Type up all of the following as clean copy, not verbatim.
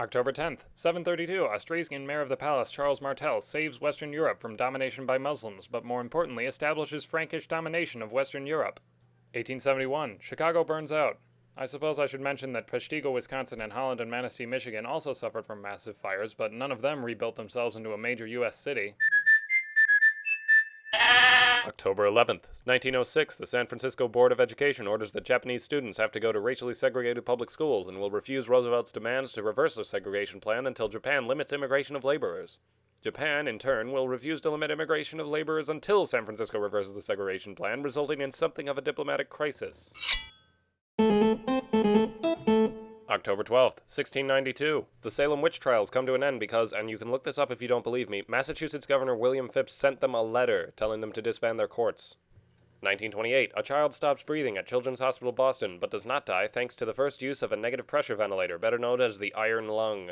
October 10th, 732, Austrasian Mayor of the Palace Charles Martel saves Western Europe from domination by Muslims, but more importantly establishes Frankish domination of Western Europe. 1871, Chicago burns out. I suppose I should mention that Peshtigo, Wisconsin, and Holland and Manistee, Michigan also suffered from massive fires, but none of them rebuilt themselves into a major U.S. city. October 11th, 1906, the San Francisco Board of Education orders that Japanese students have to go to racially segregated public schools and will refuse Roosevelt's demands to reverse the segregation plan until Japan limits immigration of laborers. Japan, in turn, will refuse to limit immigration of laborers until San Francisco reverses the segregation plan, resulting in something of a diplomatic crisis. October 12th, 1692. The Salem witch trials come to an end because, and you can look this up if you don't believe me, Massachusetts Governor William Phips sent them a letter telling them to disband their courts. 1928. A child stops breathing at Children's Hospital Boston, but does not die thanks to the first use of a negative pressure ventilator, better known as the iron lung.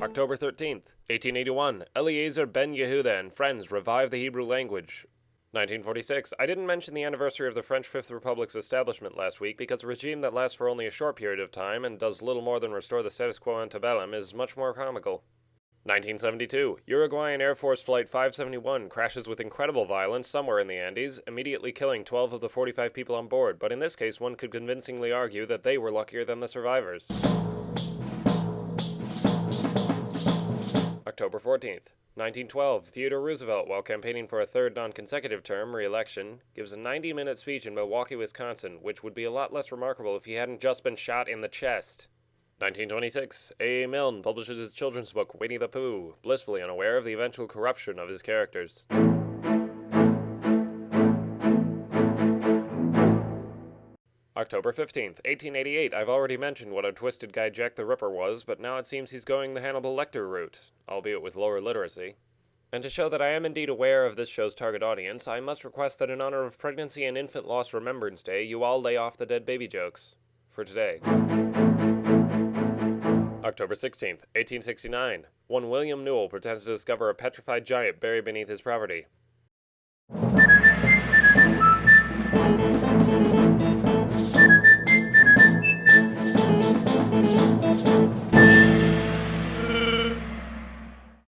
October 13th, 1881. Eliezer ben Yehuda and friends revive the Hebrew language. 1946. I didn't mention the anniversary of the French Fifth Republic's establishment last week because a regime that lasts for only a short period of time and does little more than restore the status quo antebellum is much more comical. 1972. Uruguayan Air Force Flight 571 crashes with incredible violence somewhere in the Andes, immediately killing 12 of the 45 people on board, but in this case one could convincingly argue that they were luckier than the survivors. October 14th. 1912, Theodore Roosevelt, while campaigning for a third non-consecutive term, re-election, gives a 90-minute speech in Milwaukee, Wisconsin, which would be a lot less remarkable if he hadn't just been shot in the chest. 1926, A. Milne publishes his children's book, Winnie the Pooh, blissfully unaware of the eventual corruption of his characters. October 15th, 1888. I've already mentioned what a twisted guy Jack the Ripper was, but now it seems he's going the Hannibal Lecter route, albeit with lower literacy. And to show that I am indeed aware of this show's target audience, I must request that in honor of Pregnancy and Infant Loss Remembrance Day, you all lay off the dead baby jokes. For today. October 16th, 1869. One William Newell pretends to discover a petrified giant buried beneath his property.